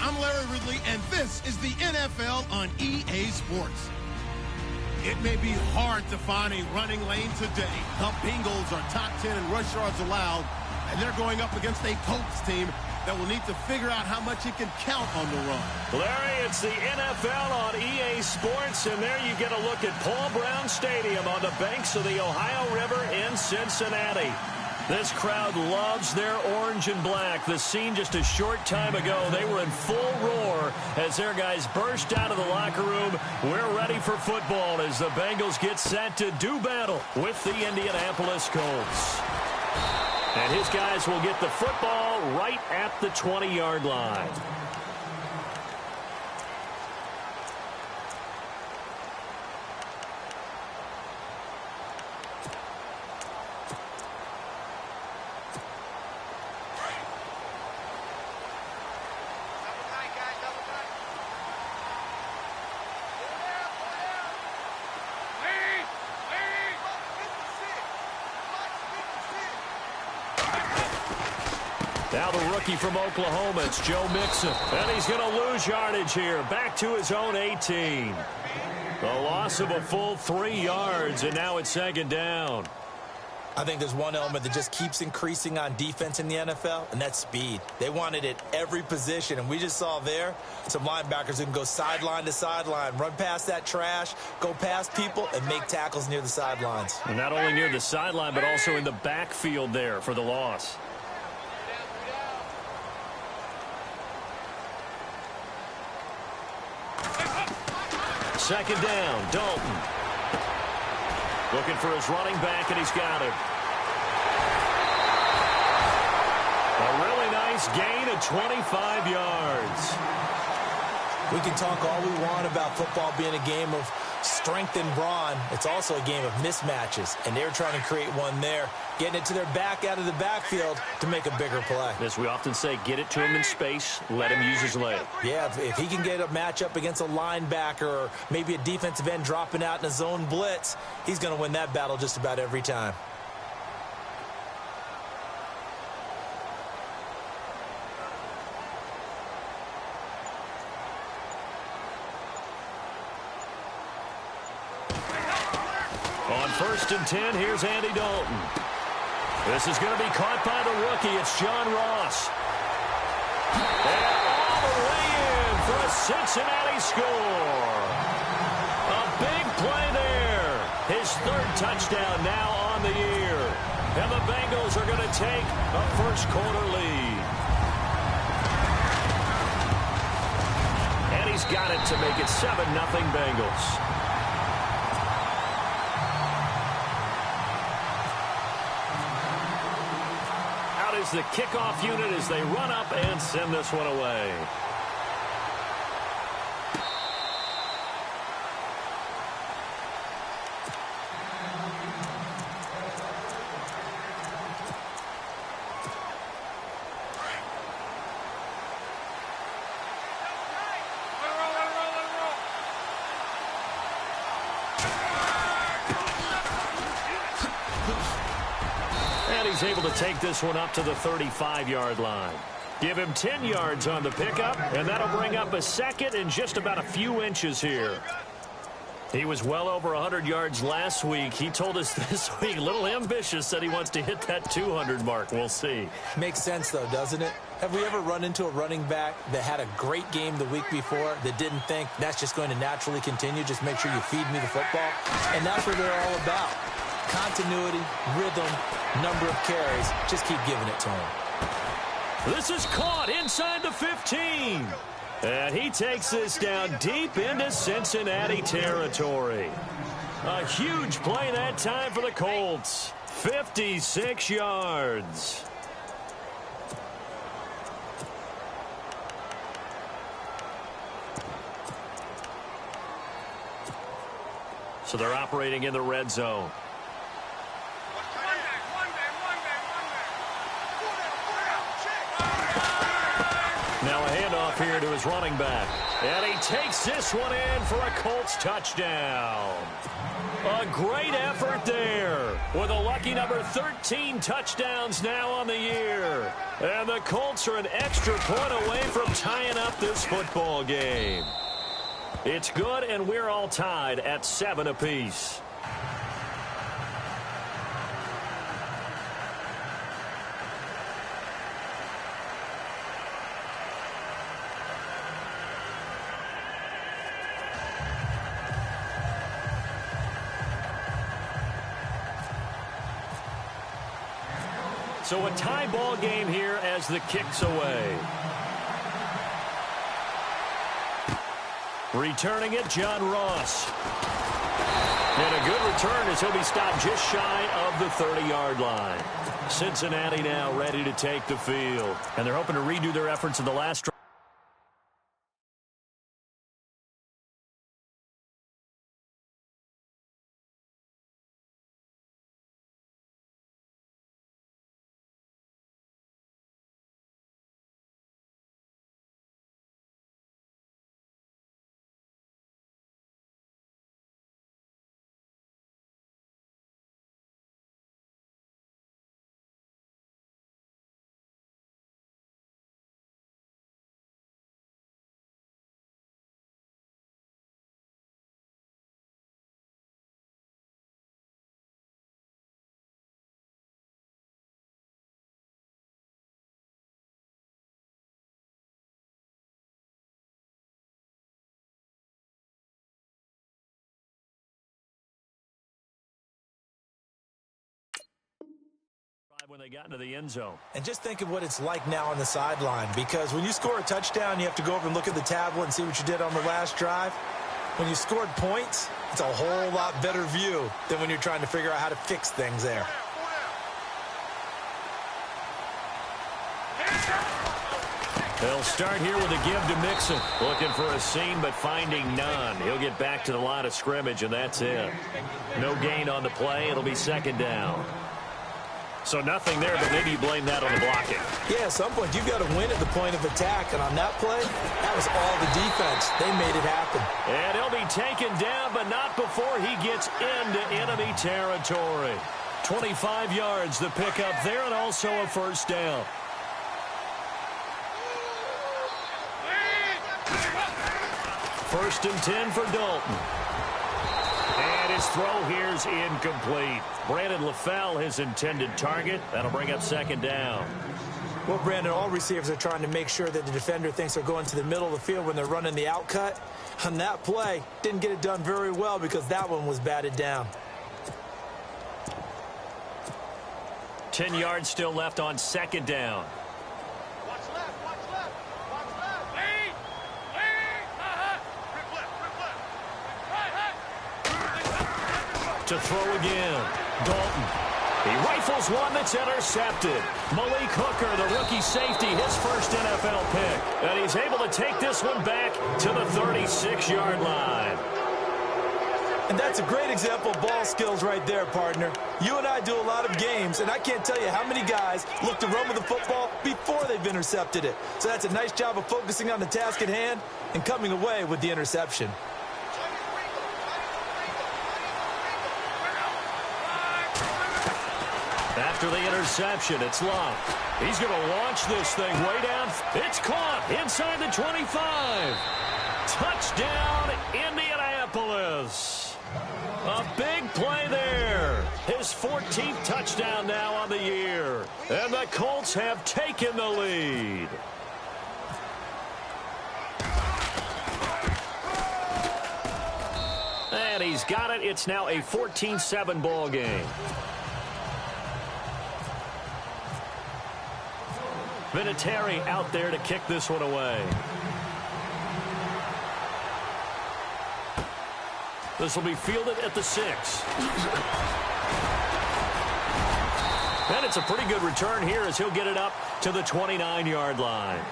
I'm Larry Ridley, and this is the NFL on EA Sports. It may be hard to find a running lane today. The Bengals are top 10 in rush yards allowed, and they're going up against a Colts team that will need to figure out how much it can count on the run. Larry, it's the NFL on EA Sports, and there you get a look at Paul Brown Stadium on the banks of the Ohio River in Cincinnati. This crowd loves their orange and black. The scene just a short time ago, they were in full roar as their guys burst out of the locker room. We're ready for football as the Bengals get set to do battle with the Indianapolis Colts. And his guys will get the football right at the 20-yard line. Now the rookie from Oklahoma, it's Joe Mixon. And he's going to lose yardage here. Back to his own 18. The loss of a full 3 yards, and now it's second down. I think there's one element that just keeps increasing on defense in the NFL, and that's speed. They want it at every position, and we just saw there some linebackers who can go sideline to sideline, run past that trash, go past people, and make tackles near the sidelines. And not only near the sideline, but also in the backfield there for the loss. Second down, Dalton. Looking for his running back, and he's got him. A really nice gain of 25 yards. We can talk all we want about football being a game of strength and brawn. It's also a game of mismatches, and they're trying to create one there, getting it to their back out of the backfield to make a bigger play. As we often say, get it to him in space, let him use his leg. Yeah, if he can get a matchup against a linebacker or maybe a defensive end dropping out in a zone blitz, he's going to win that battle just about every time. On 1st and 10, here's Andy Dalton. This is going to be caught by the rookie. It's John Ross. And all the way in for a Cincinnati score. A big play there. His 3rd touchdown now on the year. And the Bengals are going to take a first-quarter lead. And he's got it to make it 7-0 Bengals. Is the kickoff unit as they run up and send this one away. He's able to take this one up to the 35-yard line. Give him 10 yards on the pickup, and that'll bring up a second in just about a few inches here. He was well over 100 yards last week. He told us this week, a little ambitious, said he wants to hit that 200 mark. We'll see. Makes sense, though, doesn't it? Have we ever run into a running back that had a great game the week before that didn't think that's just going to naturally continue? Just make sure you feed me the football. And that's what they're all about. Continuity, rhythm, number of carries. Just keep giving it to him. This is caught inside the 15. And he takes this down deep into Cincinnati territory. A huge play that time for the Colts. 56 yards. So they're operating in the red zone. Now a handoff here to his running back. And he takes this one in for a Colts touchdown. A great effort there with a lucky number 13 touchdowns now on the year. And the Colts are an extra point away from tying up this football game. It's good, and we're all tied at 7 apiece. So a tie ball game here as the kick's away. Returning it, John Ross. And a good return as he'll be stopped just shy of the 30-yard line. Cincinnati now ready to take the field. And they're hoping to redo their efforts in the last drive. When they got into the end zone. And just think of what it's like now on the sideline, because when you score a touchdown, you have to go over and look at the tablet and see what you did on the last drive. When you scored points, it's a whole lot better view than when you're trying to figure out how to fix things there. They'll start here with a give to Mixon. Looking for a seam, but finding none. He'll get back to the line of scrimmage, and that's it. No gain on the play. It'll be second down. So nothing there, but maybe you blame that on the blocking. Yeah, at some point you've got to win at the point of attack, and on that play, that was all the defense. They made it happen. And he'll be taken down, but not before he gets into enemy territory. 25 yards the pickup there, and also a first down. First and 10 for Dalton. And his throw here's incomplete. Brandon LaFell, his intended target. That'll bring up second down. Well, Brandon, all receivers are trying to make sure that the defender thinks they're going to the middle of the field when they're running the out cut. On that play, didn't get it done very well because that one was batted down. 10 yards still left on second down. To throw again. Dalton. He rifles one that's intercepted. Malik Hooker, the rookie safety, his first NFL pick. And he's able to take this one back to the 36-yard line. And that's a great example of ball skills right there, partner. You and I do a lot of games, and I can't tell you how many guys look to run with the football before they've intercepted it. So that's a nice job of focusing on the task at hand and coming away with the interception. After the interception, it's Love. He's going to launch this thing way down. It's caught inside the 25. Touchdown, Indianapolis. A big play there. His 14th touchdown now on the year. And the Colts have taken the lead. And he's got it. It's now a 14-7 ball game. Vinatieri out there to kick this one away. This will be fielded at the 6. And it's a pretty good return here as he'll get it up to the 29-yard line.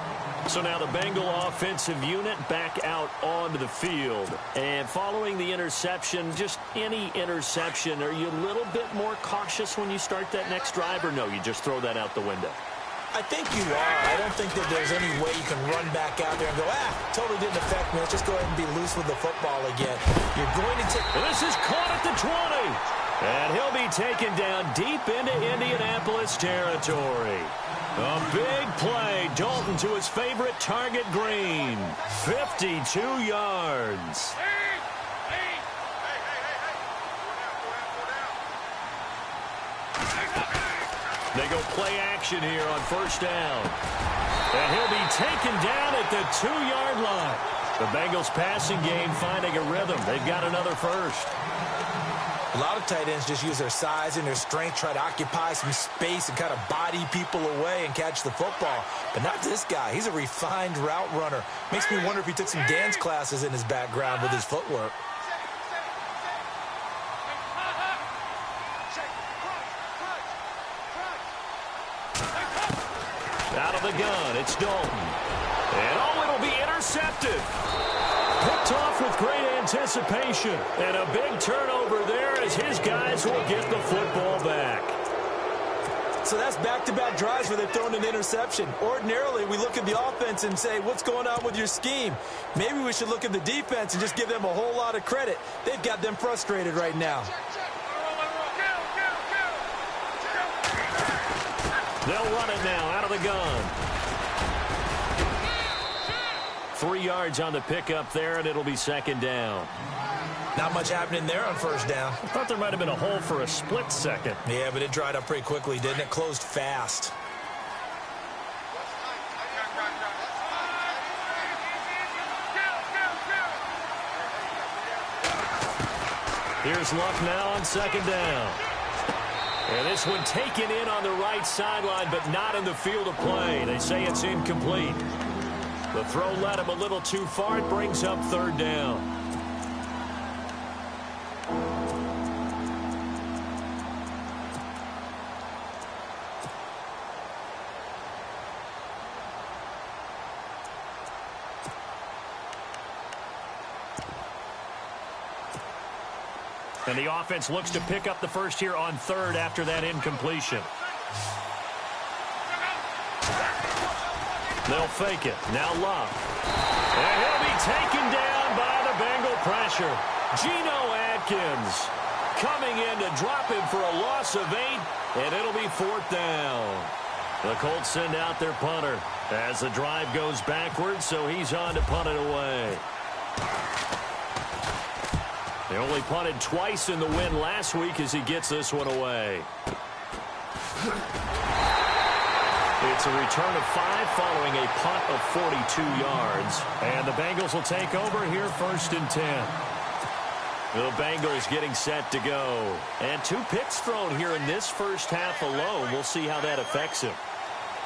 So now the Bengal offensive unit back out onto the field. And following the interception, just any interception, are you a little bit more cautious when you start that next drive, or no, you just throw that out the window? I think you are. I don't think that there's any way you can run back out there and go, totally didn't affect me. Let's just go ahead and be loose with the football again. You're going to take... This is caught at the 20. And he'll be taken down deep into Indianapolis territory. A big play. Dalton to his favorite target, Green. 52 yards. They go play action here on first down. And he'll be taken down at the 2-yard line. The Bengals passing game finding a rhythm. They've got another first. A lot of tight ends just use their size and their strength, try to occupy some space and kind of body people away and catch the football. But not this guy. He's a refined route runner. Makes me wonder if he took some dance classes in his background with his footwork. Out of the gun, it's Dalton. And it'll be intercepted. Picked off with great anticipation. And a big turnover there as his guys will get the football back. So that's back-to-back drives where they've thrown an interception. Ordinarily, we look at the offense and say, what's going on with your scheme? Maybe we should look at the defense and just give them a whole lot of credit. They've got them frustrated right now. They'll run it now out of the gun. 3 yards on the pickup there, and it'll be second down. Not much happening there on first down. I thought there might have been a hole for a split second. Yeah, but it dried up pretty quickly, didn't it? Closed fast. Here's Luck now on second down. And this one taken in on the right sideline, but not in the field of play. They say it's incomplete. The throw led him a little too far. It brings up third down. And the offense looks to pick up the first here on third after that incompletion. They'll fake it. Now Love. And he'll be taken down by the Bengal pressure. Geno Atkins coming in to drop him for a loss of 8, and it'll be fourth down. The Colts send out their punter as the drive goes backwards, so he's on to punt it away. They only punted twice in the win last week as he gets this one away. It's a return of 5 following a punt of 42 yards. And the Bengals will take over here first and 10. The Bengals getting set to go. And 2 picks thrown here in this first half alone. We'll see how that affects him.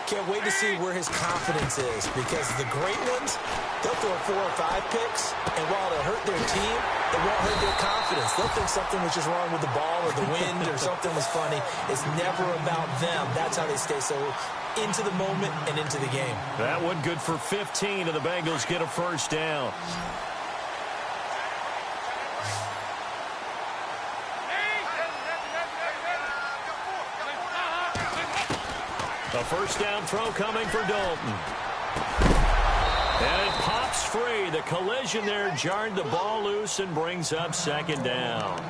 Can't wait to see where his confidence is, because the great ones, they'll throw 4 or 5 picks, and while it'll hurt their team, it won't hurt their confidence. They'll think something was just wrong with the ball or the wind or something was funny. It's never about them. That's how they stay so into the moment and into the game. That one good for 15, and the Bengals get a first down. A first down throw coming for Dalton. And it pops free. The collision there jarred the ball loose and brings up second down.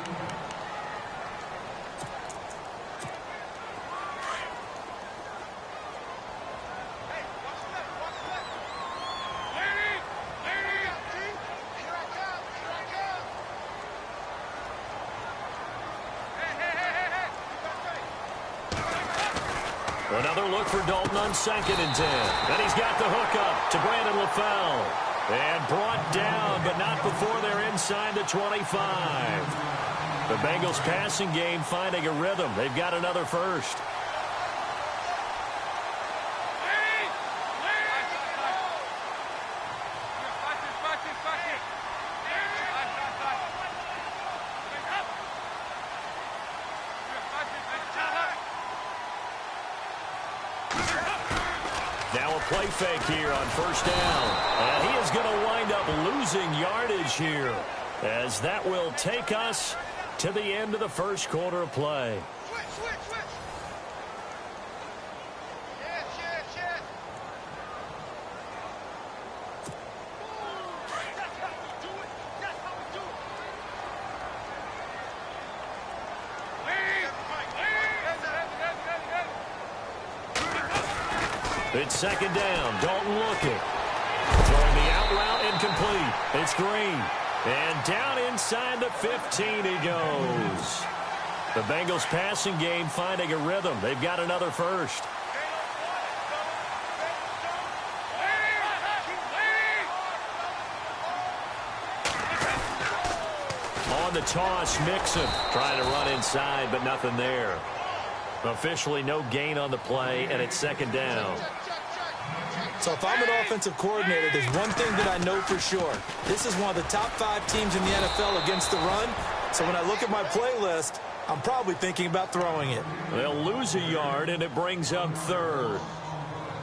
Another look for Dalton on second and 10. And he's got the hook up to Brandon LaFell. And brought down, but not before they're inside the 25. The Bengals passing game finding a rhythm. They've got another first. Now a play fake here on first down. And he is going to wind up losing yardage here, as that will take us to the end of the first quarter of play. It's second down. Dalton looking. Throwing the out route incomplete. It's Green. And down inside the 15 he goes. The Bengals passing game finding a rhythm. They've got another first. On the toss, Mixon trying to run inside, but nothing there. Officially no gain on the play, and it's second down. So if I'm an offensive coordinator, there's one thing that I know for sure. This is one of the top 5 teams in the NFL against the run. So when I look at my playlist, I'm probably thinking about throwing it. They'll lose a yard, and it brings up third.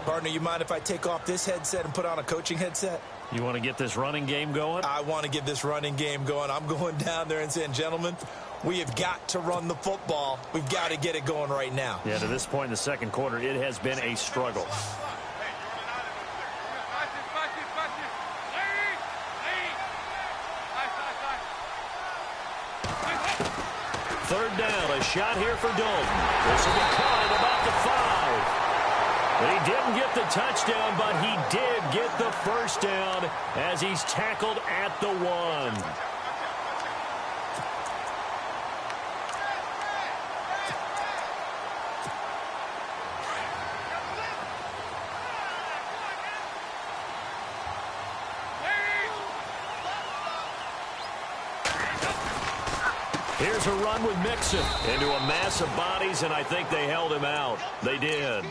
Partner, you mind if I take off this headset and put on a coaching headset? You want to get this running game going? I want to get this running game going. I'm going down there and saying, gentlemen, we have got to run the football. We've got to get it going right now. Yeah, to this point in the second quarter, it has been a struggle. Third down, a shot here for Dalton. This will be caught at about the 5. He didn't get the touchdown, but he did get the first down as he's tackled at the 1. Here's a run with Mixon into a mass of bodies, and I think they held him out. They did.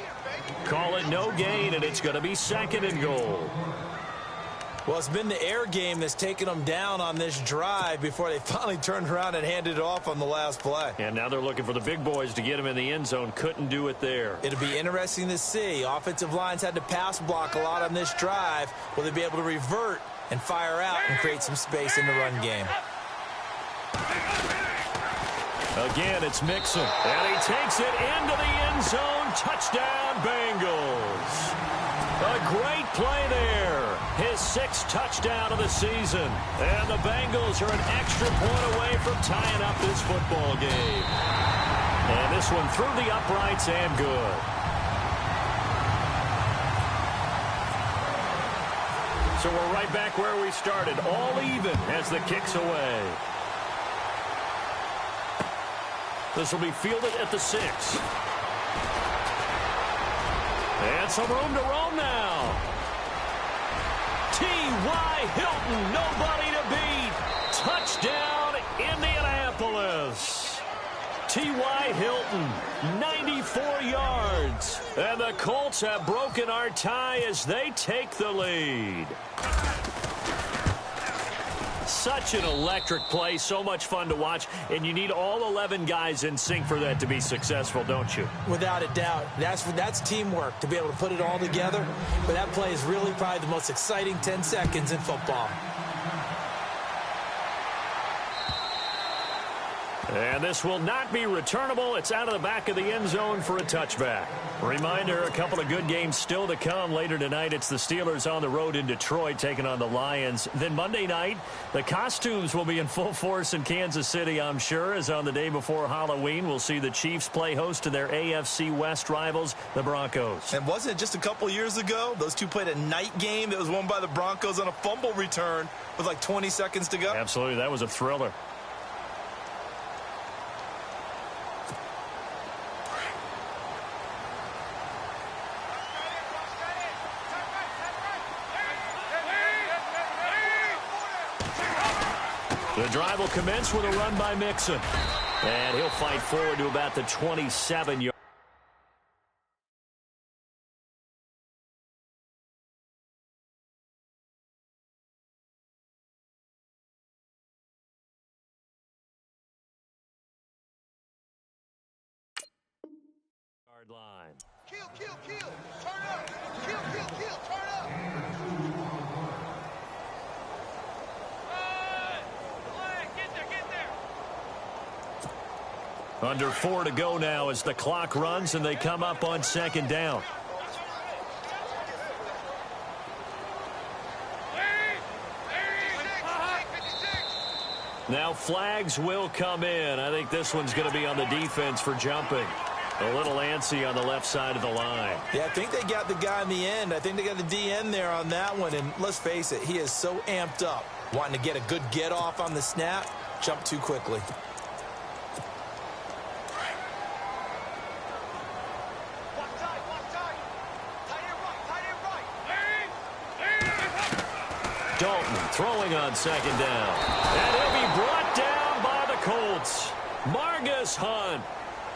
Call it no gain, and it's going to be second and goal. Well, it's been the air game that's taken them down on this drive before they finally turned around and handed it off on the last play. And now they're looking for the big boys to get him in the end zone. Couldn't do it there. It'll be interesting to see. Offensive lines had to pass block a lot on this drive. Will they be able to revert and fire out and create some space in the run game? Again, it's Mixon, and he takes it into the end zone. Touchdown, Bengals. A great play there. His 6th touchdown of the season. And the Bengals are an extra point away from tying up this football game. And this one through the uprights and good. So we're right back where we started, all even as the kick's away. This will be fielded at the 6. And some room to roam now. T.Y. Hilton, nobody to beat. Touchdown, Indianapolis. T.Y. Hilton, 94 yards. And the Colts have broken our tie as they take the lead. Such an electric play, so much fun to watch, and you need all 11 guys in sync for that to be successful, don't you? Without a doubt. That's teamwork to be able to put it all together. But that play is really probably the most exciting 10 seconds in football. And this will not be returnable. It's out of the back of the end zone for a touchback. Reminder, a couple of good games still to come. Later tonight, it's the Steelers on the road in Detroit taking on the Lions. Then Monday night, the costumes will be in full force in Kansas City, I'm sure, as on the day before Halloween, we'll see the Chiefs play host to their AFC West rivals, the Broncos. And wasn't it just a couple years ago, those two played a night game that was won by the Broncos on a fumble return with like 20 seconds to go? Absolutely, that was a thriller. The drive will commence with a run by Mixon. And he'll fight forward to about the 27-yard. Line. Kill, kill, kill. Turn up. Kill, kill, kill. Turn up. Under 4 to go now as the clock runs and they come up on second down. Now flags will come in. I think this one's going to be on the defense for jumping. A little antsy on the left side of the line. Yeah, I think they got the guy in the end. I think they got the DN there on that one. And let's face it, he is so amped up, wanting to get a good get off on the snap, jump too quickly. Dalton throwing on second down. And he'll be brought down by the Colts. Margus Hunt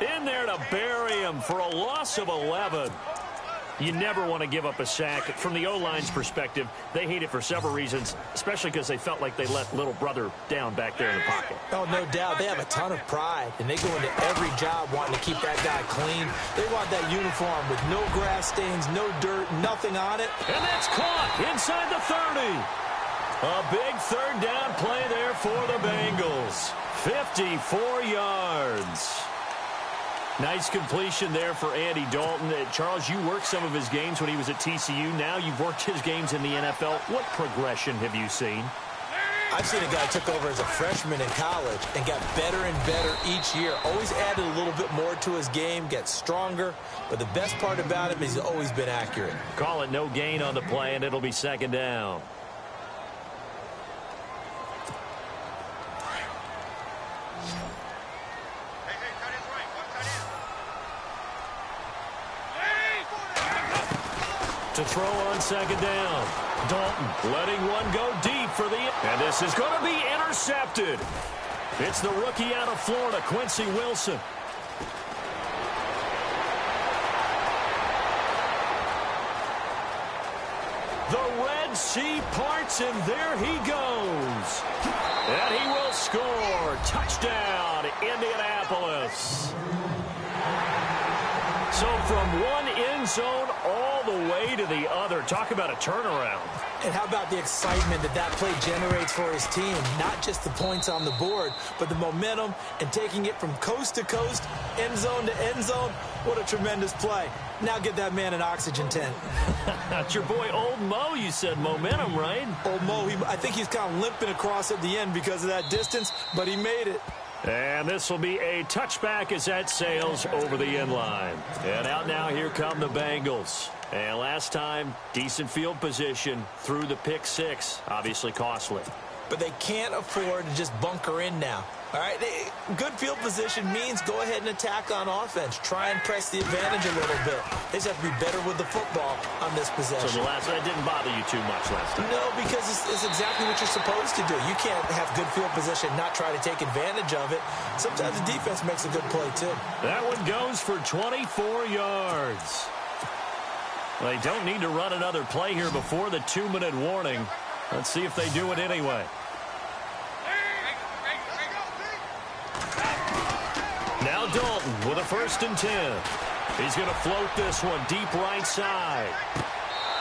in there to bury him for a loss of 11. You never want to give up a sack. From the O-line's perspective, they hate it for several reasons, especially because they felt like they let little brother down back there in the pocket. Oh, no doubt. They have a ton of pride, and they go into every job wanting to keep that guy clean. They want that uniform with no grass stains, no dirt, nothing on it. And that's caught inside the 30. A big third down play there for the Bengals. 54 yards. Nice completion there for Andy Dalton. Charles, you worked some of his games when he was at TCU. Now you've worked his games in the NFL. What progression have you seen? I've seen a guy took over as a freshman in college and got better and better each year. Always added a little bit more to his game, gets stronger. But the best part about him is he's always been accurate. Call it no gain on the play, and it'll be second down. To throw on second down. Dalton letting one go deep for the... And this is going to be intercepted. It's the rookie out of Florida, Quincy Wilson. The Red Sea parts, and there he goes. And he will score. Touchdown, Indianapolis. So from one end zone all the way to the other. Talk about a turnaround. And how about the excitement that that play generates for his team? Not just the points on the board, but the momentum and taking it from coast to coast, end zone to end zone. What a tremendous play. Now get that man an oxygen tent. That's your boy Old Mo. You said momentum, right? Old Mo, I think he's kind of limping across at the end because of that distance, but he made it. And this will be a touchback as that sails over the end line. And out now, here come the Bengals. And last time, decent field position through the pick six. Obviously costly. But they can't afford to just bunker in now. All right, good field position means go ahead and attack on offense. Try and press the advantage a little bit. They just have to be better with the football on this possession. So that didn't bother you too much last time? No, because it's exactly what you're supposed to do. You can't have good field position, not try to take advantage of it. Sometimes the defense makes a good play, too. That one goes for 24 yards. They don't need to run another play here before the 2-minute warning. Let's see if they do it anyway. Now Dalton with a 1st and 10. He's going to float this one deep right side.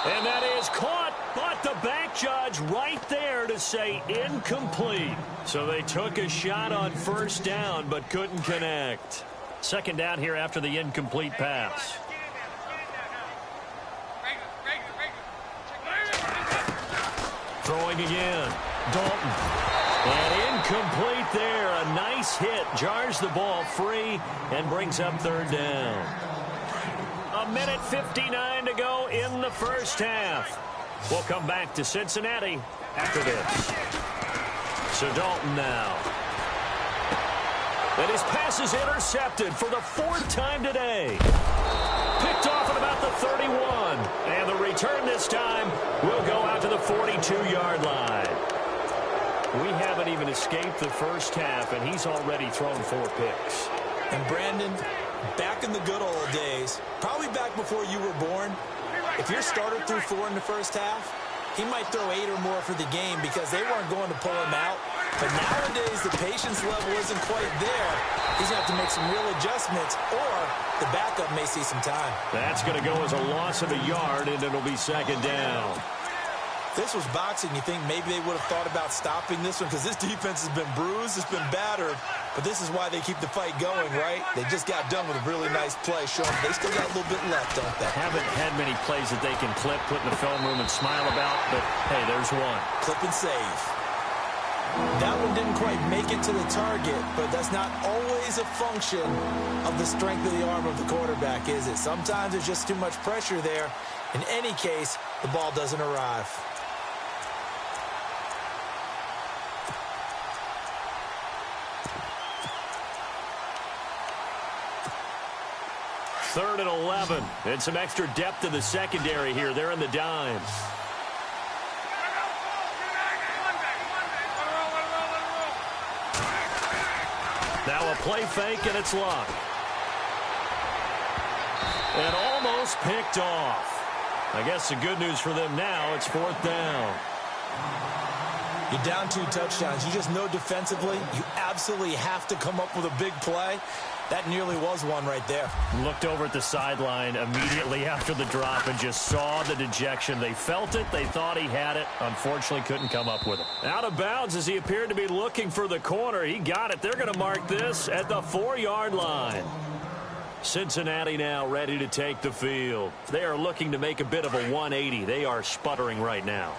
And that is caught, but the back judge right there to say incomplete. So they took a shot on 1st down, but couldn't connect. 2nd down here after the incomplete pass. Throwing again. Dalton. And incomplete there. A nice hit. Jars the ball free and brings up 3rd down. 1:59 to go in the first half. We'll come back to Cincinnati after this. So Dalton now. And his pass is intercepted for the 4th time today. Picked off at about the 31. And the return this time will go out to the 42-yard line. We haven't even escaped the first half, and he's already thrown 4 picks. And Brandon, back in the good old days, probably back before you were born, if your starter threw 4 in the first half, he might throw 8 or more for the game because they weren't going to pull him out. But nowadays, the patience level isn't quite there. He's going to have to make some real adjustments, or the backup may see some time. That's going to go as a loss of a yard, and it'll be 2nd down. This was boxing. You think maybe they would have thought about stopping this one because this defense has been bruised, it's been battered. But this is why they keep the fight going, right? They just got done with a really nice play, showing they still got a little bit left, don't they? Haven't had many plays that they can clip, put in the film room, and smile about. But, hey, there's one. Clip and save. That one didn't quite make it to the target, but that's not always a function of the strength of the arm of the quarterback, is it? Sometimes there's just too much pressure there. In any case, the ball doesn't arrive. Third and 11, and some extra depth in the secondary here. They're in the dime. Now a play fake, and it's locked. And almost picked off. I guess the good news for them now, it's fourth down. You're down 2 touchdowns. You just know defensively you absolutely have to come up with a big play. That nearly was one right there. Looked over at the sideline immediately after the drop and just saw the dejection. They felt it. They thought he had it. Unfortunately, couldn't come up with it. Out of bounds as he appeared to be looking for the corner. He got it. They're going to mark this at the 4-yard line. Cincinnati now ready to take the field. They are looking to make a bit of a 180. They are sputtering right now.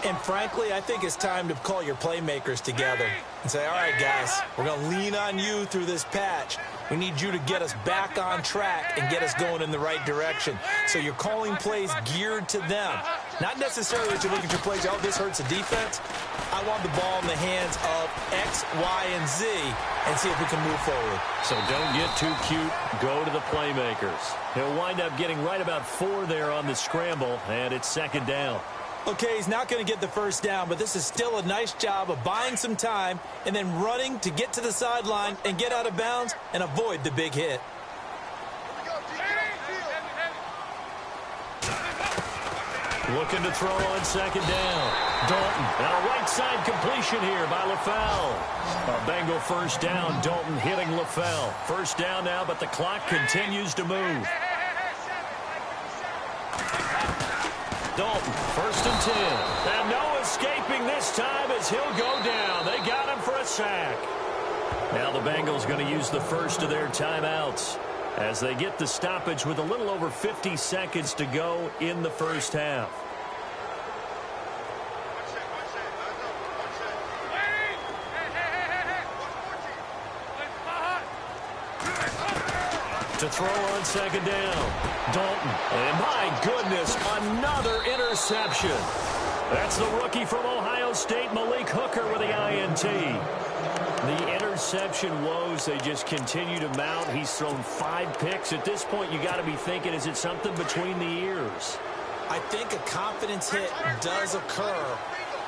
And frankly, I think it's time to call your playmakers together and say, all right, guys, we're going to lean on you through this patch. We need you to get us back on track and get us going in the right direction. So you're calling plays geared to them. Not necessarily that you look at your plays, oh, this hurts the defense. I want the ball in the hands of X, Y, and Z and see if we can move forward. So don't get too cute. Go to the playmakers. He'll wind up getting right about 4 there on the scramble, and it's second down. Okay, he's not going to get the first down, but this is still a nice job of buying some time and then running to get to the sideline and get out of bounds and avoid the big hit. Looking to throw on second down. Dalton, and a right side completion here by LaFell. A Bengal first down, Dalton hitting LaFell. First down now, but the clock continues to move. Dalton, first and 10. And no escaping this time as he'll go down. They got him for a sack. Now the Bengals going to use the first of their timeouts as they get the stoppage with a little over 50 seconds to go in the first half. To throw on second down. Dalton. And my goodness, another interception. That's the rookie from Ohio State, Malik Hooker, with the INT. The interception woes, they just continue to mount. He's thrown 5 picks. At this point, you got to be thinking, is it something between the ears? I think a confidence hit does occur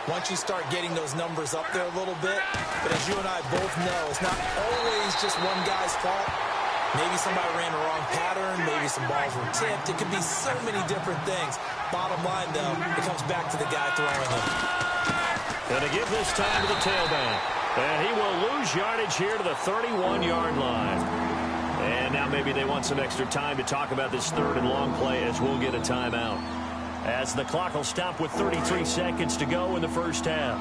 once you start getting those numbers up there a little bit. But as you and I both know, it's not always just one guy's fault. Maybe somebody ran the wrong pattern. Maybe some balls were tipped. It could be so many different things. Bottom line, though, it comes back to the guy throwing them. Going to give this time to the tailback. And he will lose yardage here to the 31-yard line. And now maybe they want some extra time to talk about this third and long play as we'll get a timeout. As the clock will stop with 33 seconds to go in the first half.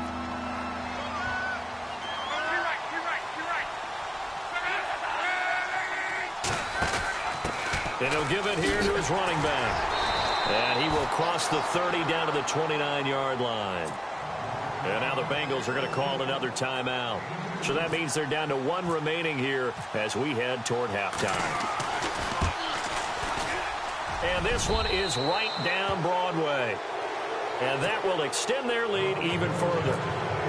And he'll give it here to his running back. And he will cross the 30 down to the 29-yard line. And now the Bengals are going to call another timeout. So that means they're down to 1 remaining here as we head toward halftime. And this one is right down Broadway. And that will extend their lead even further.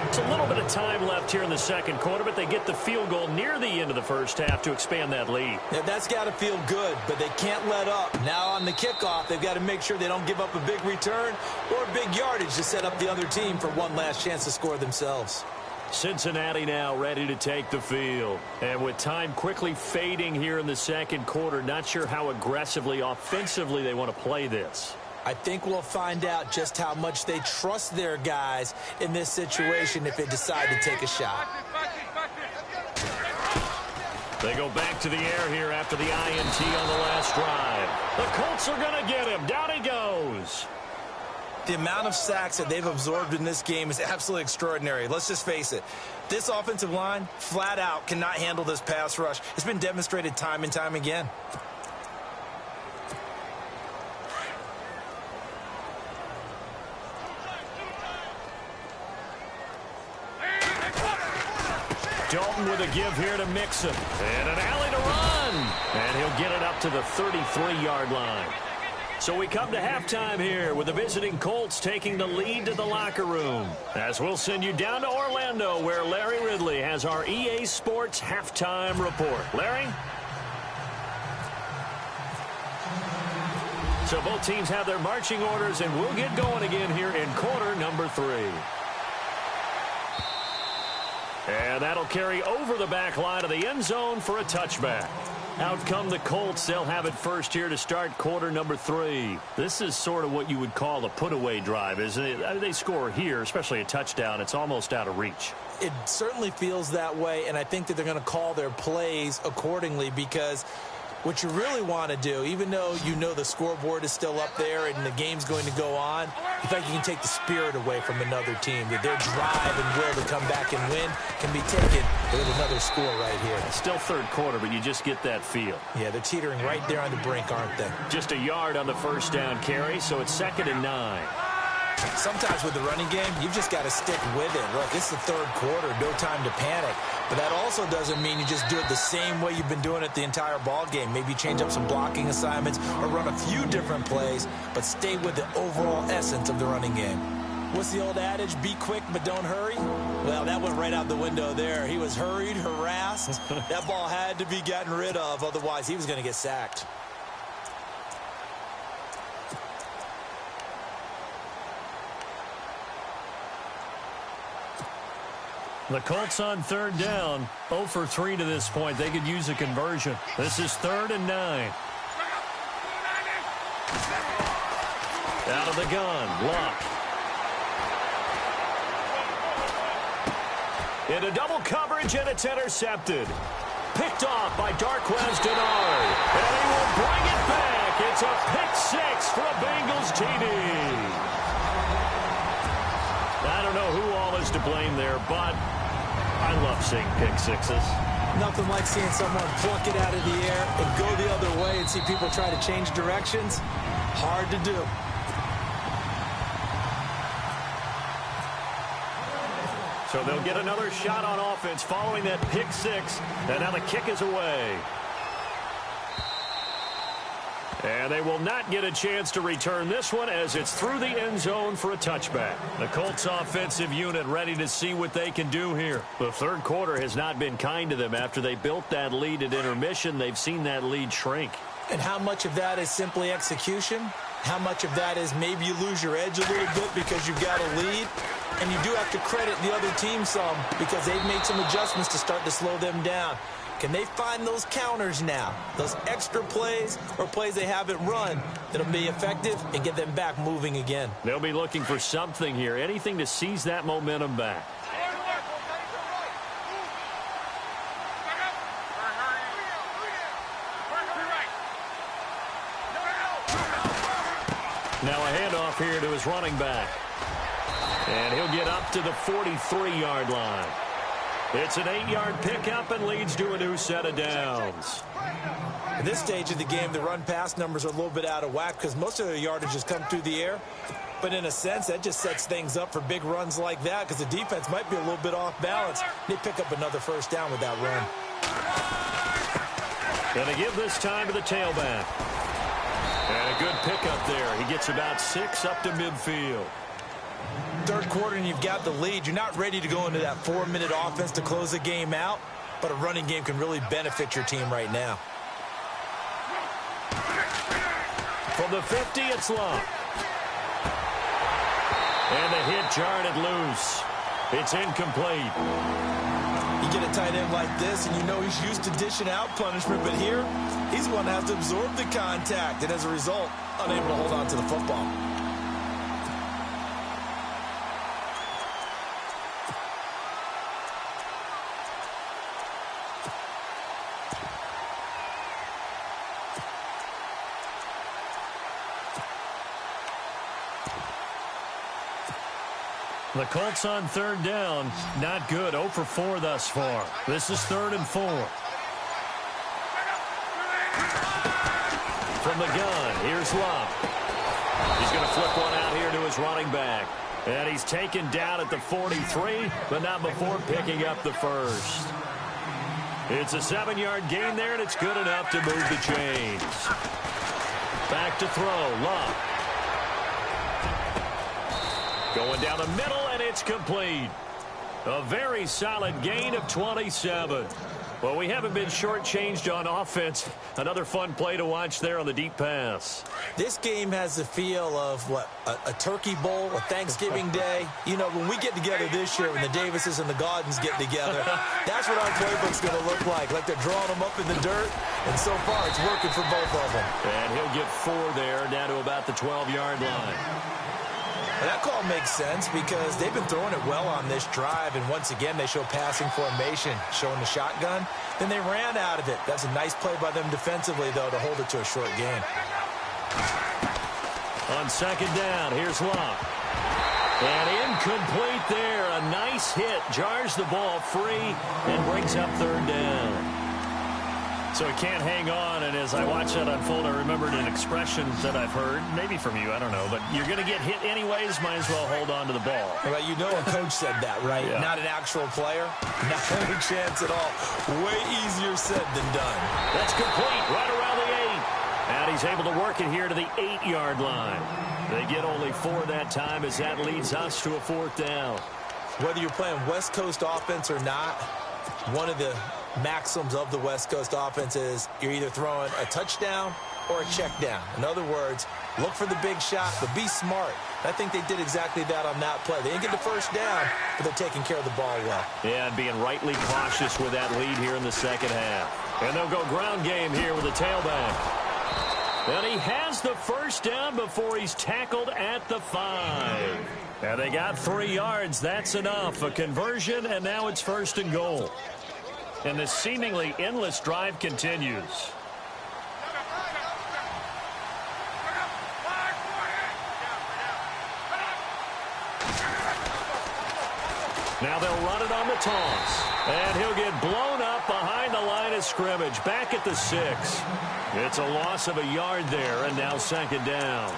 It's a little bit of time left here in the second quarter, but they get the field goal near the end of the first half to expand that lead. Yeah, that's got to feel good, but they can't let up. Now on the kickoff, they've got to make sure they don't give up a big return or big yardage to set up the other team for one last chance to score themselves. Cincinnati now ready to take the field. And with time quickly fading here in the second quarter, not sure how aggressively, offensively they want to play this. I think we'll find out just how much they trust their guys in this situation if they decide to take a shot. They go back to the air here after the INT on the last drive. The Colts are going to get him. Down he goes. The amount of sacks that they've absorbed in this game is absolutely extraordinary. Let's just face it. This offensive line, flat out, cannot handle this pass rush. It's been demonstrated time and time again. Dalton with a give here to Mixon. And an alley to run. And he'll get it up to the 33-yard line. So we come to halftime here with the visiting Colts taking the lead to the locker room. As we'll send you down to Orlando where Larry Ridley has our EA Sports halftime report. Larry? So both teams have their marching orders, and we'll get going again here in quarter number 3. And that'll carry over the back line of the end zone for a touchback. Out come the Colts. They'll have it first here to start quarter number 3. This is sort of what you would call a put-away drive, isn't it? They score here, especially a touchdown. It's almost out of reach. It certainly feels that way, and I think that they're going to call their plays accordingly because what you really want to do, even though you know the scoreboard is still up there and the game's going to go on, in fact, you can take the spirit away from another team. That their drive and will to come back and win can be taken with another score right here. It's still third quarter, but you just get that feel. Yeah, they're teetering right there on the brink, aren't they? Just a yard on the first down carry, so it's 2nd and 9. Sometimes with the running game, you've just got to stick with it. Look, it's the third quarter, no time to panic. But that also doesn't mean you just do it the same way you've been doing it the entire ball game. Maybe change up some blocking assignments or run a few different plays, but stay with the overall essence of the running game. What's the old adage? Be quick, but don't hurry? Well, that went right out the window there. He was hurried, harassed. That ball had to be gotten rid of, otherwise he was going to get sacked. The Colts on third down, 0 for 3 to this point. They could use a conversion. This is 3rd and 9. Out of the gun, Luck. Into double coverage, and it's intercepted. Picked off by Darquez Denard. And he will bring it back. It's a pick 6 for a Bengals TD. I don't know who all is to blame there, but I love seeing pick sixes. Nothing like seeing someone pluck it out of the air and go the other way and see people try to change directions. Hard to do. So they'll get another shot on offense following that pick 6, and now the kick is away. And they will not get a chance to return this one as it's through the end zone for a touchback. The Colts offensive unit ready to see what they can do here. The third quarter has not been kind to them. After they built that lead at intermission, they've seen that lead shrink. And how much of that is simply execution? How much of that is maybe you lose your edge a little bit because you've got a lead? And you do have to credit the other team some because they've made some adjustments to start to slow them down. Can they find those counters now, those extra plays or plays they haven't run that'll be effective and get them back moving again? They'll be looking for something here, anything to seize that momentum back. Now a handoff here to his running back. And he'll get up to the 43-yard line. It's an 8-yard pickup and leads to a new set of downs. At this stage of the game, the run-pass numbers are a little bit out of whack because most of their yardage has come through the air. But in a sense, that just sets things up for big runs like that because the defense might be a little bit off balance. They pick up another first down with that run. Going to give this time to the tailback. And a good pickup there. He gets about 6 up to midfield. Third quarter and you've got the lead. You're not ready to go into that 4-minute offense to close the game out, but a running game can really benefit your team right now. From the 50, it's Luck. And the hit jarred it loose. It's incomplete. You get a tight end like this, and you know he's used to dishing out punishment, but here, he's the one that has to absorb the contact, and as a result, unable to hold on to the football. The Colts on third down, not good. 0 for 4 thus far. This is 3rd and 4. From the gun, here's Luck. He's going to flip one out here to his running back. And he's taken down at the 43, but not before picking up the first. It's a 7-yard gain there, and it's good enough to move the chains. Back to throw, Love. Going down the middle, and it's complete. A very solid gain of 27. Well, we haven't been shortchanged on offense. Another fun play to watch there on the deep pass. This game has the feel of, what, a turkey bowl, a Thanksgiving day. You know, when we get together this year, when the Davises and the Gaudens get together, that's what our playbook's going to look like. Like they're drawing them up in the dirt, and so far it's working for both of them. And he'll get 4 there, down to about the 12-yard line. And that call makes sense because they've been throwing it well on this drive, and once again they show passing formation, showing the shotgun. Then they ran out of it. That's a nice play by them defensively, though, to hold it to a short gain. On second down, here's Love. And incomplete there. A nice hit. Jars the ball free and brings up third down. So he can't hang on, and as I watch that unfold, I remembered an expression that I've heard, maybe from you, I don't know, but you're going to get hit anyways, might as well hold on to the ball. Well, you know a coach said that, right? Yeah. Not an actual player. Not any chance at all. Way easier said than done. That's complete, right around the 8. And he's able to work it here to the 8-yard line. They get only 4 that time as that leads us to a 4th down. Whether you're playing West Coast offense or not, one of the maxims of the West Coast offense is you're either throwing a touchdown or a check down. In other words, look for the big shot, but be smart. I think they did exactly that on that play. They didn't get the first down, but they're taking care of the ball well. Yeah, and being rightly cautious with that lead here in the second half. And they'll go ground game here with a tailback. And he has the first down before he's tackled at the 5. And they got 3 yards. That's enough. A conversion, and now it's 1st and goal. And this seemingly endless drive continues. Now they'll run it on the toss. And he'll get blown up behind the line of scrimmage. Back at the 6. It's a loss of a yard there, and now 2nd down.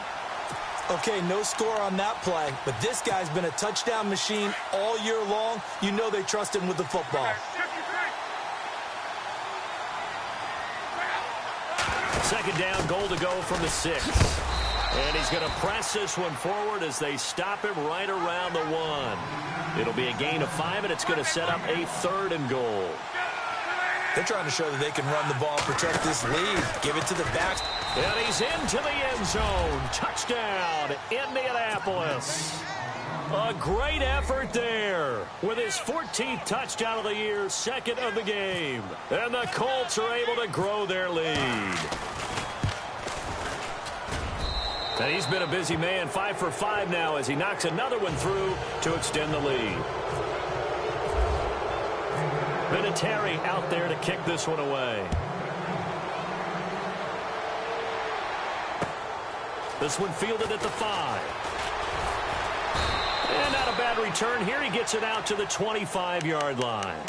Okay, no score on that play, but this guy's been a touchdown machine all year long. You know they trust him with the football. 2nd down, goal to go from the 6. And he's going to press this one forward as they stop him right around the 1. It'll be a gain of 5, and it's going to set up a 3rd and goal. They're trying to show that they can run the ball, protect this lead, give it to the back. And he's into the end zone. Touchdown, Indianapolis. A great effort there with his 14th touchdown of the year, 2nd of the game. And the Colts are able to grow their lead. And he's been a busy man, 5 for 5 now as he knocks another one through to extend the lead. Vinatieri out there to kick this one away. This one fielded at the 5. And not a bad return here. He gets it out to the 25-yard line.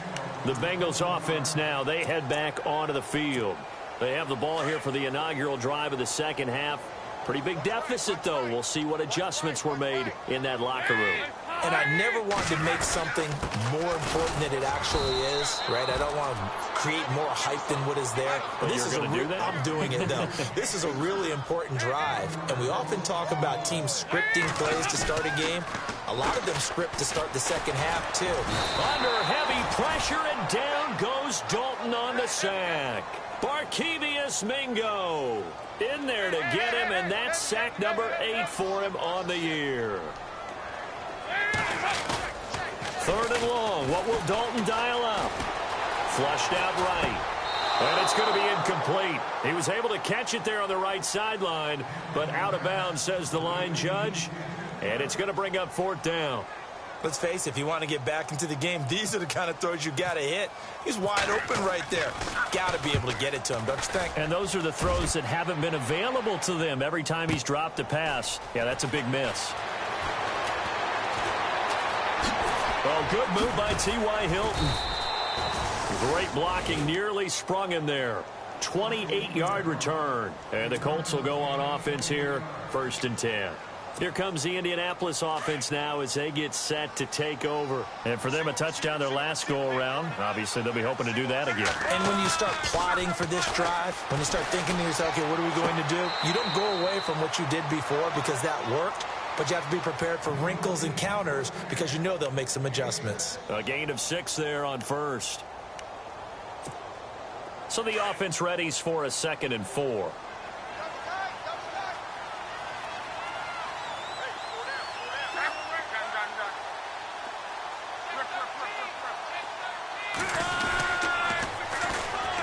The Bengals offense now, they head back onto the field. They have the ball here for the inaugural drive of the second half. Pretty big deficit, though. We'll see what adjustments were made in that locker room. And I never want to make something more important than it actually is, right? I don't want to create more hype than what is there. But this you're going to do that? I'm doing it, though. This is a really important drive, and we often talk about teams scripting plays to start a game. A lot of them script to start the second half, too. Under heavy pressure, and down goes Dalton on the sack. Barkevius Mingo in there to get him, and that's sack number 8 for him on the year. 3rd and long. What will Dalton dial up? Flushed out right. And it's going to be incomplete. He was able to catch it there on the right sideline, but out of bounds, says the line judge. And it's going to bring up 4th down. Let's face it, if you want to get back into the game, these are the kind of throws you got to hit. He's wide open right there. Got to be able to get it to him, don't you think? And those are the throws that haven't been available to them every time he's dropped a pass. Yeah, that's a big miss. Well, good move by T.Y. Hilton. Great blocking, nearly sprung him there. 28-yard return. And the Colts will go on offense here, 1st and 10. Here comes the Indianapolis offense now as they get set to take over. And for them, a touchdown their last go-around. Obviously, they'll be hoping to do that again. And when you start plotting for this drive, when you start thinking to yourself, okay, what are we going to do? You don't go away from what you did before because that worked, but you have to be prepared for wrinkles and counters because you know they'll make some adjustments. A gain of 6 there on first. So the offense readies for a 2nd and 4.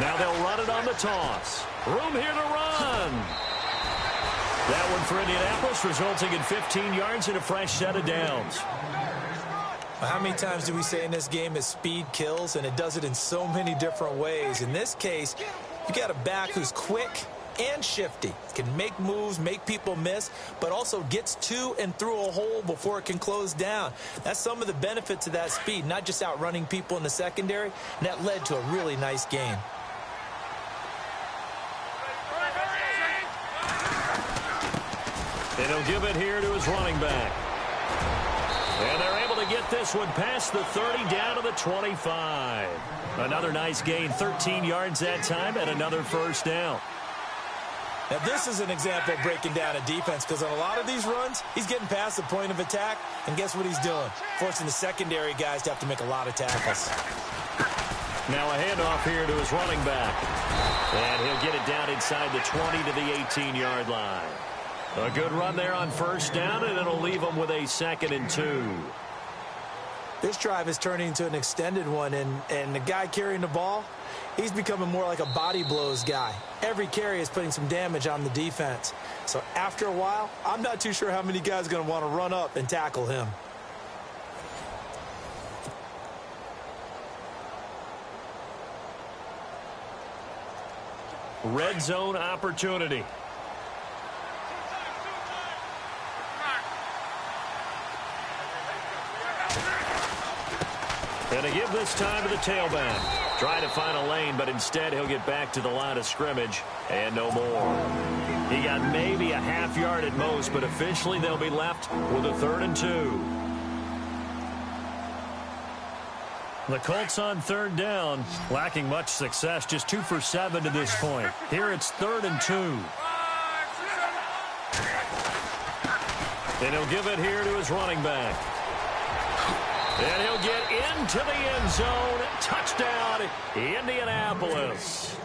Now they'll run it on the toss. Room here to run. That one for Indianapolis, resulting in 15 yards and a fresh set of downs. How many times do we say in this game is speed kills, and it does it in so many different ways. In this case, you got a back who's quick and shifty, can make moves, make people miss, but also gets to and through a hole before it can close down. That's some of the benefits of that speed, not just outrunning people in the secondary, and that led to a really nice game. And he'll give it here to his running back. And they're able to get this one past the 30 down to the 25. Another nice gain, 13 yards that time, and another first down. Now, this is an example of breaking down a defense because on a lot of these runs, he's getting past the point of attack, and guess what he's doing? Forcing the secondary guys to have to make a lot of tackles. Now a handoff here to his running back. And he'll get it down inside the 20 to the 18-yard line. A good run there on first down, and it'll leave them with a 2nd and 2. This drive is turning into an extended one, and the guy carrying the ball, he's becoming more like a body blows guy. Every carry is putting some damage on the defense. So after a while, I'm not too sure how many guys are going to want to run up and tackle him. Red zone opportunity. And a give this time to the tailback. Trying to find a lane, but instead he'll get back to the line of scrimmage and no more. He got maybe a half yard at most, but officially they'll be left with a 3rd and 2. The Colts on 3rd down, lacking much success, just 2 for 7 to this point. Here it's 3rd and 2. And he'll give it here to his running back. And he'll get into the end zone. Touchdown, Indianapolis.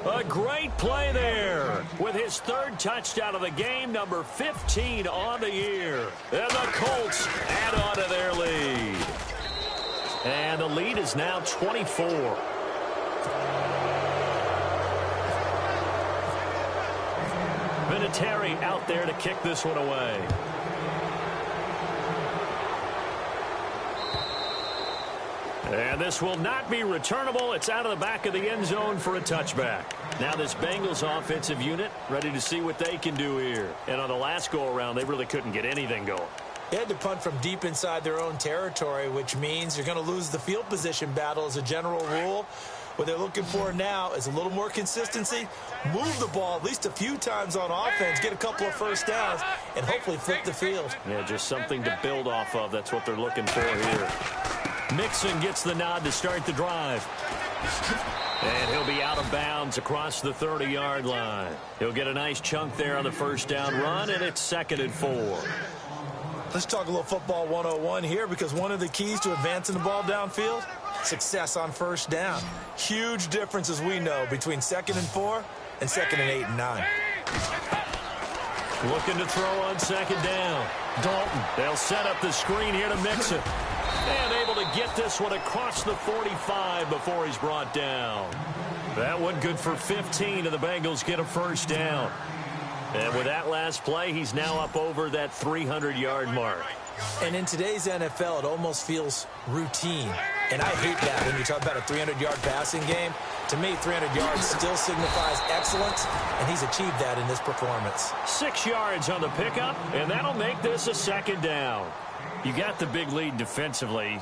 A great play there with his 3rd touchdown of the game, number 15 on the year. And the Colts add on to their lead. And the lead is now 24. Vinatieri out there to kick this one away. And this will not be returnable. It's out of the back of the end zone for a touchback. Now this Bengals offensive unit ready to see what they can do here. And on the last go-around, they really couldn't get anything going. They had to punt from deep inside their own territory, which means you're going to lose the field position battle as a general rule. What they're looking for now is a little more consistency, move the ball at least a few times on offense, get a couple of first downs, and hopefully flip the field. Yeah, just something to build off of. That's what they're looking for here. Mixon gets the nod to start the drive. And he'll be out of bounds across the 30-yard line. He'll get a nice chunk there on the first down run, and it's 2nd and 4. Let's talk a little football 101 here, because one of the keys to advancing the ball downfield, success on first down. Huge difference, as we know, between 2nd and 4 and 2nd and 8 and 9. Looking to throw on 2nd down. Dalton. They'll set up the screen here to Mixon. And able to get this one across the 45 before he's brought down. That one good for 15, and the Bengals get a first down. And with that last play, he's now up over that 300-yard mark. And in today's NFL, it almost feels routine. And I hate that when you talk about a 300-yard passing game. To me, 300 yards still signifies excellence, and he's achieved that in this performance. 6 yards on the pickup, and that'll make this a 2nd down. You got the big lead defensively,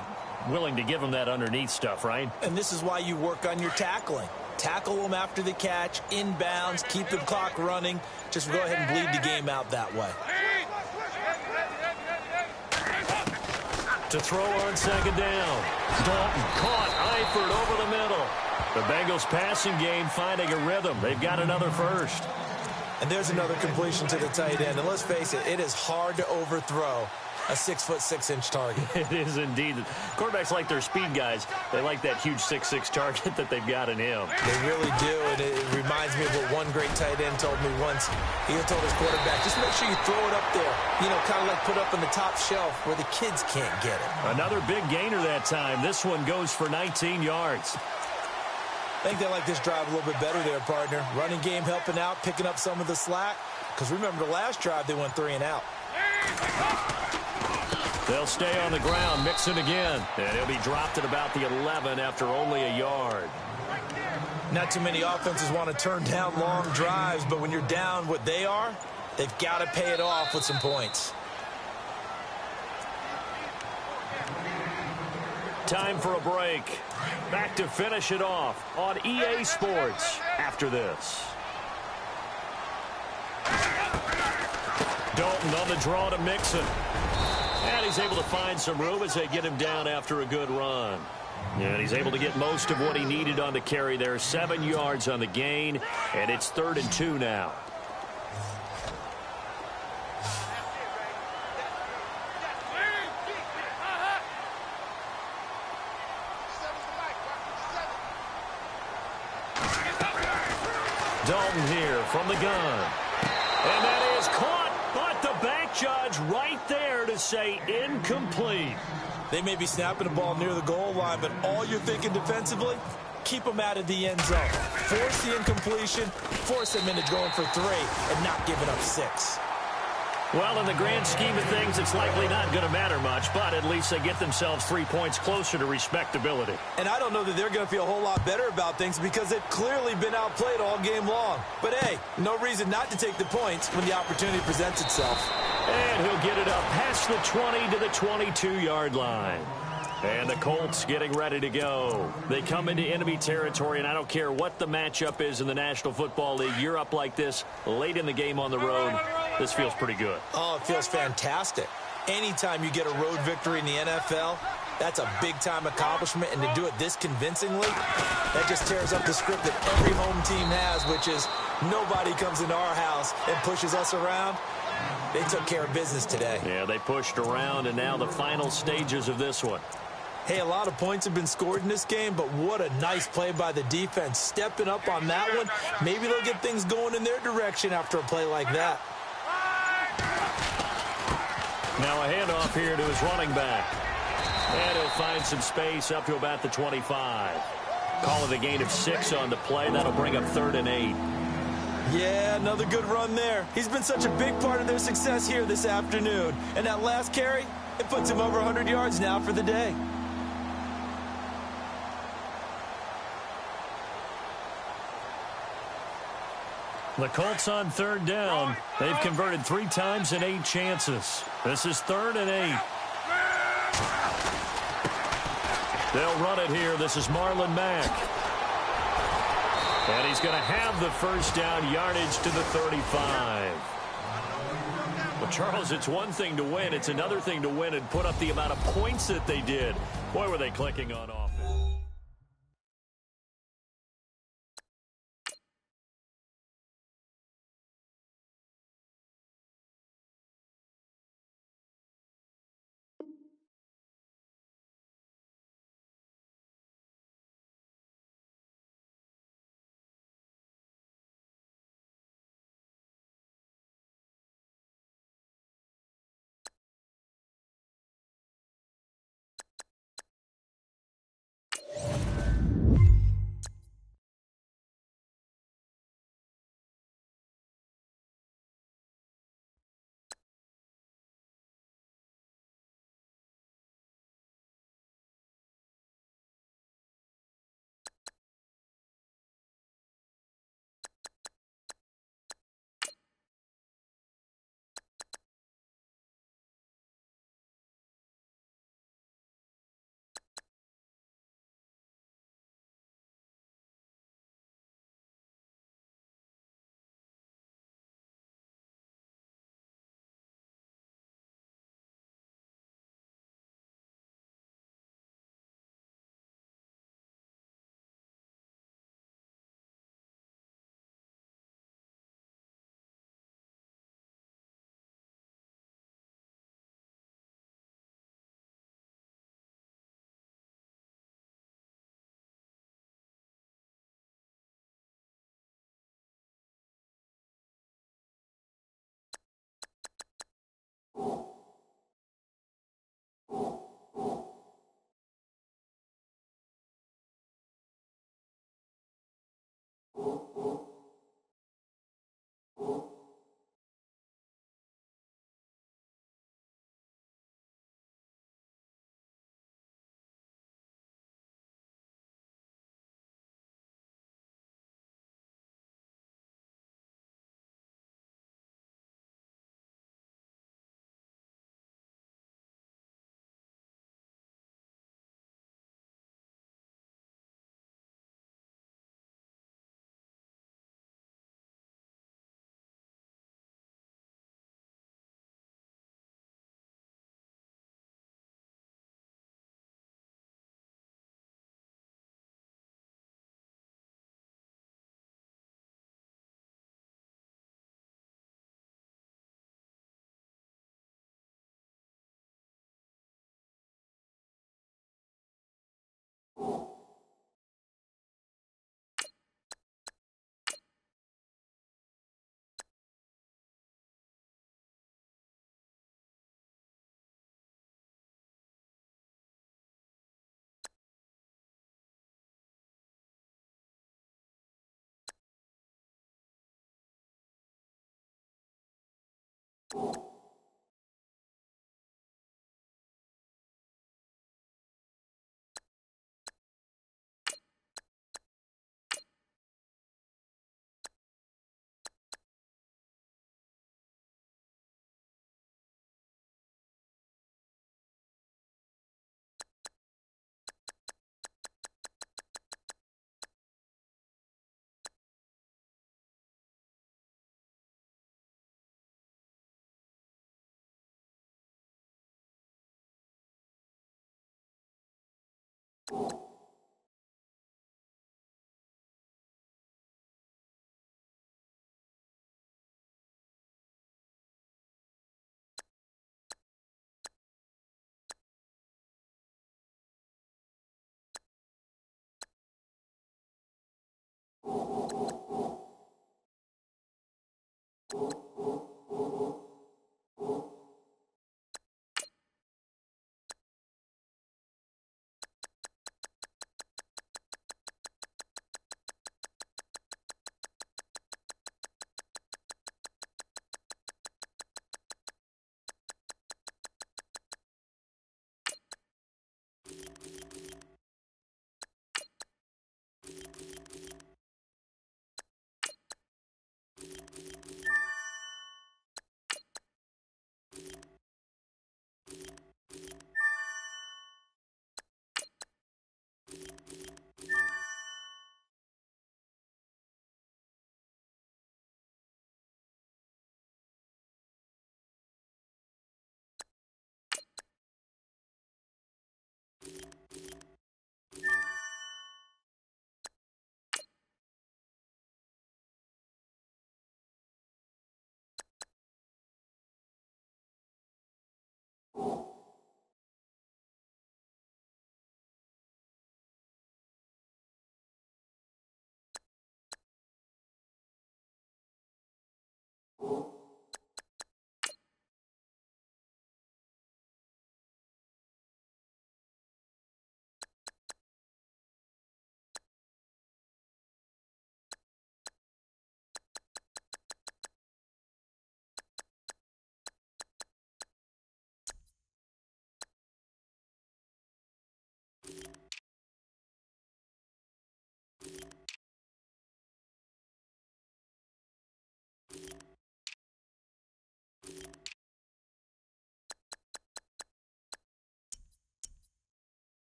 willing to give him that underneath stuff, right? And this is why you work on your tackling. Tackle them after the catch, inbounds, keep the clock running. Just go ahead and bleed the game out that way. To throw on second down. Dalton caught. Eifert over the middle. The Bengals passing game finding a rhythm. They've got another first. And there's another completion to the tight end. And let's face it, it is hard to overthrow a 6'6" target. It is indeed. Quarterbacks like their speed guys. They like that huge 6'6" target that they've got in him. They really do, and it reminds me of what one great tight end told me once. He told his quarterback, just make sure you throw it up there, you know, kind of like put up on the top shelf where the kids can't get it. Another big gainer that time. This one goes for 19 yards. I think they like this drive a little bit better there, partner. Running game helping out, picking up some of the slack. Because remember, the last drive, they went 3 and out. They'll stay on the ground, Mixon again. And he'll be dropped at about the 11 after only a yard. Not too many offenses want to turn down long drives, but when you're down what they are, they've got to pay it off with some points. Time for a break. Back to finish it off on EA Sports after this. Dalton on the draw to Mixon. And he's able to find some room as they get him down after a good run. And he's able to get most of what he needed on the carry there. 7 yards on the gain, and it's 3rd and 2 now. Dalton here from the gun. And that is caught, but the back judge right there to say incomplete. They may be snapping the ball near the goal line, but all you're thinking defensively, keep them out of the end zone. Force the incompletion, force them into going for 3 and not giving up 6. Well, in the grand scheme of things, it's likely not going to matter much, but at least they get themselves 3 points closer to respectability. And I don't know that they're going to feel a whole lot better about things because they've clearly been outplayed all game long. But, hey, no reason not to take the points when the opportunity presents itself. And he'll get it up past the 20 to the 22-yard line. And the Colts getting ready to go. They come into enemy territory, and I don't care what the matchup is in the National Football League. You're up like this late in the game on the road. This feels pretty good. Oh, it feels fantastic. Anytime you get a road victory in the NFL, that's a big-time accomplishment. And to do it this convincingly, that just tears up the script that every home team has, which is nobody comes into our house and pushes us around. They took care of business today. Yeah, they pushed around, and now the final stages of this one. Hey, a lot of points have been scored in this game, but what a nice play by the defense. Stepping up on that one, maybe they'll get things going in their direction after a play like that. Now a handoff here to his running back. And he'll find some space up to about the 25. Call it a gain of 6 on the play. That'll bring up 3rd and 8. Yeah, another good run there. He's been such a big part of their success here this afternoon. And that last carry, it puts him over 100 yards now for the day. The Colts on 3rd down. They've converted 3 times in 8 chances. This is 3rd and 8. They'll run it here. This is Marlon Mack. And he's going to have the first down, yardage to the 35. Well, Charles, it's one thing to win. It's another thing to win and put up the amount of points that they did. Boy, were they clicking on offense. you